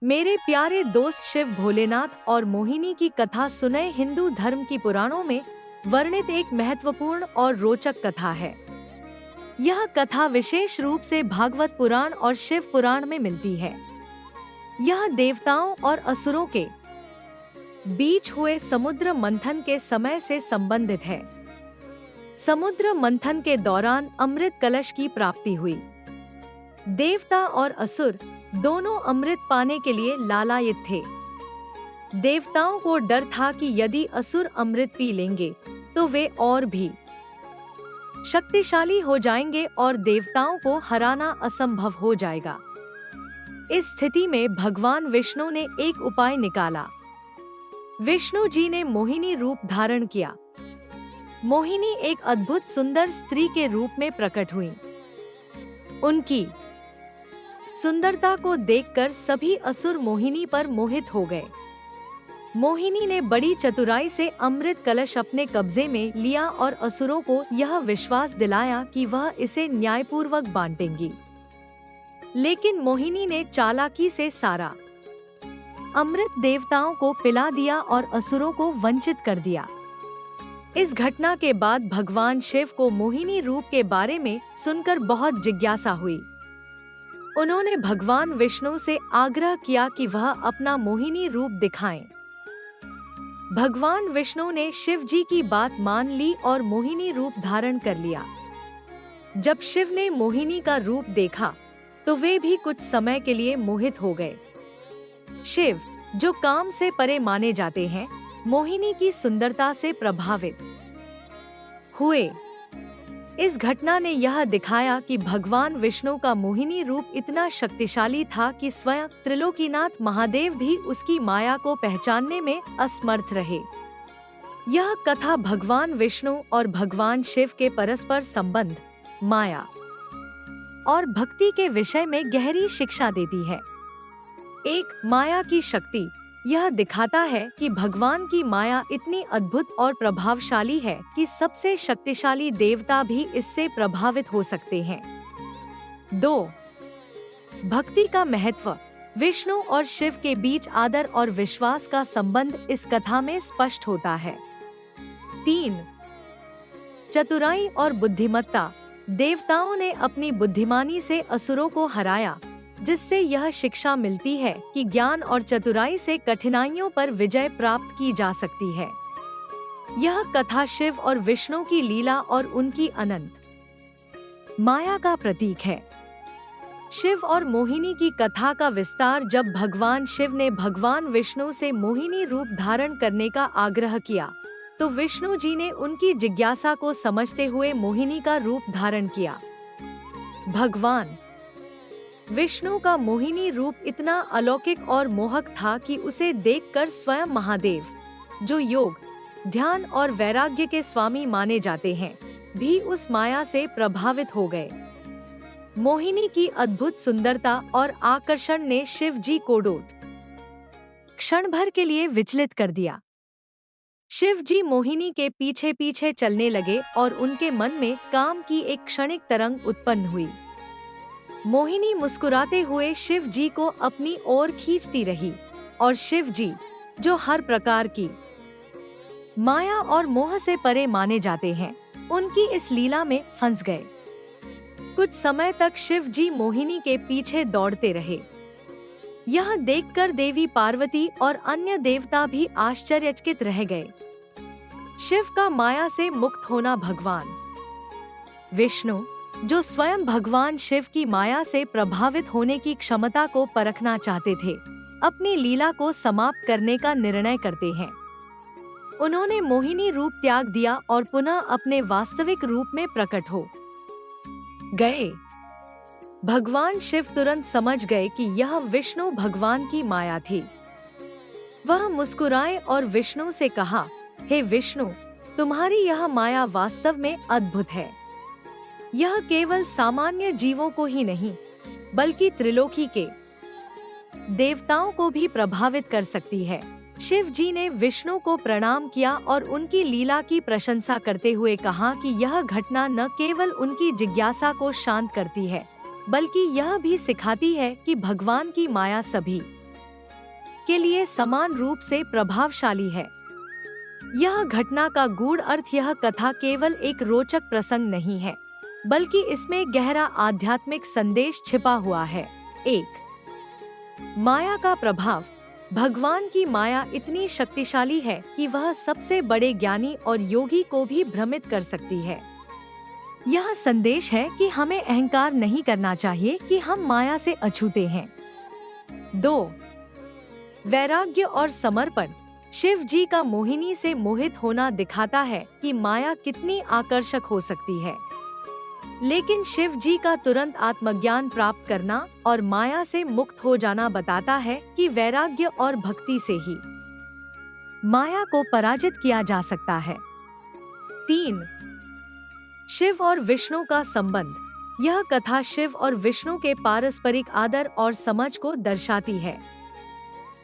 मेरे प्यारे दोस्त, शिव, भोलेनाथ और मोहिनी की कथा सुने। हिंदू धर्म की पुराणों में वर्णित एक महत्वपूर्ण और रोचक कथा है। यह कथा विशेष रूप से भागवत पुराण और शिव पुराण में मिलती है। यह देवताओं और असुरों के बीच हुए समुद्र मंथन के समय से संबंधित है। समुद्र मंथन के दौरान अमृत कलश की प्राप्ति हुई। देवता और असुर दोनों अमृत पाने के लिए लालायित थे। देवताओं को डर था कि यदि असुर अमृत पी लेंगे तो वे और भी शक्तिशाली हो जाएंगे और देवताओं को हराना असंभव हो जाएगा। इस स्थिति में भगवान विष्णु ने एक उपाय निकाला। विष्णु जी ने मोहिनी रूप धारण किया। मोहिनी एक अद्भुत सुंदर स्त्री के रूप में प्रकट हुई। उनकी सुंदरता को देखकर सभी असुर मोहिनी पर मोहित हो गए। मोहिनी ने बड़ी चतुराई से अमृत कलश अपने कब्जे में लिया और असुरों को यह विश्वास दिलाया कि वह इसे न्यायपूर्वक बांटेंगी। लेकिन मोहिनी ने चालाकी से सारा अमृत देवताओं को पिला दिया और असुरों को वंचित कर दिया। इस घटना के बाद भगवान शिव को मोहिनी रूप के बारे में सुनकर बहुत जिज्ञासा हुई। उन्होंने भगवान विष्णु से आग्रह किया कि वह अपना मोहिनी रूप दिखाएं। भगवान विष्णु ने शिव जी की बात मान ली और मोहिनी रूप धारण कर लिया। जब शिव ने मोहिनी का रूप देखा तो वे भी कुछ समय के लिए मोहित हो गए। शिव, जो काम से परे माने जाते हैं, मोहिनी की सुंदरता से प्रभावित हुए। इस घटना ने यह दिखाया कि भगवान विष्णु का मोहिनी रूप इतना शक्तिशाली था कि स्वयं त्रिलोकीनाथ महादेव भी उसकी माया को पहचानने में असमर्थ रहे। यह कथा भगवान विष्णु और भगवान शिव के परस्पर संबंध, माया और भक्ति के विषय में गहरी शिक्षा देती है। एक, माया की शक्ति। यह दिखाता है कि भगवान की माया इतनी अद्भुत और प्रभावशाली है कि सबसे शक्तिशाली देवता भी इससे प्रभावित हो सकते हैं। 2. भक्ति का महत्व। विष्णु और शिव के बीच आदर और विश्वास का संबंध इस कथा में स्पष्ट होता है। 3. चतुराई और बुद्धिमत्ता। देवताओं ने अपनी बुद्धिमानी से असुरों को हराया, जिससे यह शिक्षा मिलती है कि ज्ञान और चतुराई से कठिनाइयों पर विजय प्राप्त की जा सकती है। यह कथा शिव और विष्णु की लीला और उनकी अनंत माया का प्रतीक है। शिव और मोहिनी की कथा का विस्तार। जब भगवान शिव ने भगवान विष्णु से मोहिनी रूप धारण करने का आग्रह किया तो विष्णु जी ने उनकी जिज्ञासा को समझते हुए मोहिनी का रूप धारण किया। भगवान विष्णु का मोहिनी रूप इतना अलौकिक और मोहक था कि उसे देखकर स्वयं महादेव, जो योग, ध्यान और वैराग्य के स्वामी माने जाते हैं, भी उस माया से प्रभावित हो गए। मोहिनी की अद्भुत सुंदरता और आकर्षण ने शिव जी को क्षण भर के लिए विचलित कर दिया। शिव जी मोहिनी के पीछे पीछे चलने लगे और उनके मन में काम की एक क्षणिक तरंग उत्पन्न हुई। मोहिनी मुस्कुराते हुए शिव जी को अपनी ओर खींचती रही और शिव जी, जो हर प्रकार की माया और मोह से परे माने जाते हैं, उनकी इस लीला में फंस गए। कुछ समय तक शिव जी मोहिनी के पीछे दौड़ते रहे। यह देखकर देवी पार्वती और अन्य देवता भी आश्चर्यचकित रह गए। शिव का माया से मुक्त होना। भगवान विष्णु, जो स्वयं भगवान शिव की माया से प्रभावित होने की क्षमता को परखना चाहते थे, अपनी लीला को समाप्त करने का निर्णय करते हैं। उन्होंने मोहिनी रूप त्याग दिया और पुनः अपने वास्तविक रूप में प्रकट हो गए। भगवान शिव तुरंत समझ गए कि यह विष्णु भगवान की माया थी। वह मुस्कुराए और विष्णु से कहा, हे विष्णु, तुम्हारी यह माया वास्तव में अद्भुत है। यह केवल सामान्य जीवों को ही नहीं, बल्कि त्रिलोकी के देवताओं को भी प्रभावित कर सकती है। शिव जी ने विष्णु को प्रणाम किया और उनकी लीला की प्रशंसा करते हुए कहा कि यह घटना न केवल उनकी जिज्ञासा को शांत करती है, बल्कि यह भी सिखाती है कि भगवान की माया सभी के लिए समान रूप से प्रभावशाली है। यह घटना का गूढ़ अर्थ यह कथा केवल एक रोचक प्रसंग नहीं है, बल्कि इसमें गहरा आध्यात्मिक संदेश छिपा हुआ है। 1. माया का प्रभाव। भगवान की माया इतनी शक्तिशाली है कि वह सबसे बड़े ज्ञानी और योगी को भी भ्रमित कर सकती है। यह संदेश है कि हमें अहंकार नहीं करना चाहिए कि हम माया से अछूते हैं। 2. वैराग्य और समर्पण। शिव जी का मोहिनी से मोहित होना दिखाता है कि माया कितनी आकर्षक हो सकती है, लेकिन शिव जी का तुरंत आत्मज्ञान प्राप्त करना और माया से मुक्त हो जाना बताता है कि वैराग्य और भक्ति से ही माया को पराजित किया जा सकता है। 3. शिव और विष्णु का संबंध। यह कथा शिव और विष्णु के पारस्परिक आदर और समझ को दर्शाती है।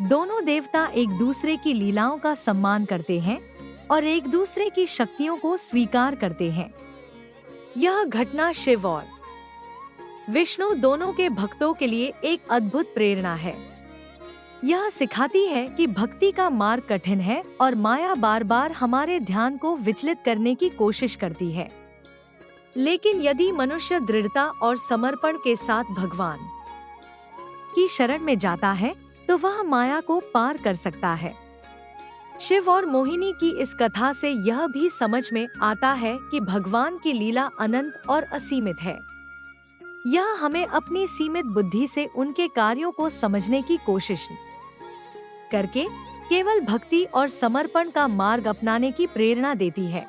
दोनों देवता एक दूसरे की लीलाओं का सम्मान करते हैं और एक दूसरे की शक्तियों को स्वीकार करते हैं। यह घटना शिव और विष्णु दोनों के भक्तों के लिए एक अद्भुत प्रेरणा है। यह सिखाती है कि भक्ति का मार्ग कठिन है और माया बार बार हमारे ध्यान को विचलित करने की कोशिश करती है, लेकिन यदि मनुष्य दृढ़ता और समर्पण के साथ भगवान की शरण में जाता है तो वह माया को पार कर सकता है। शिव और मोहिनी की इस कथा से यह भी समझ में आता है कि भगवान की लीला अनंत और असीमित है। यह हमें अपनी सीमित बुद्धि से उनके कार्यों को समझने की कोशिश करके केवल भक्ति और समर्पण का मार्ग अपनाने की प्रेरणा देती है।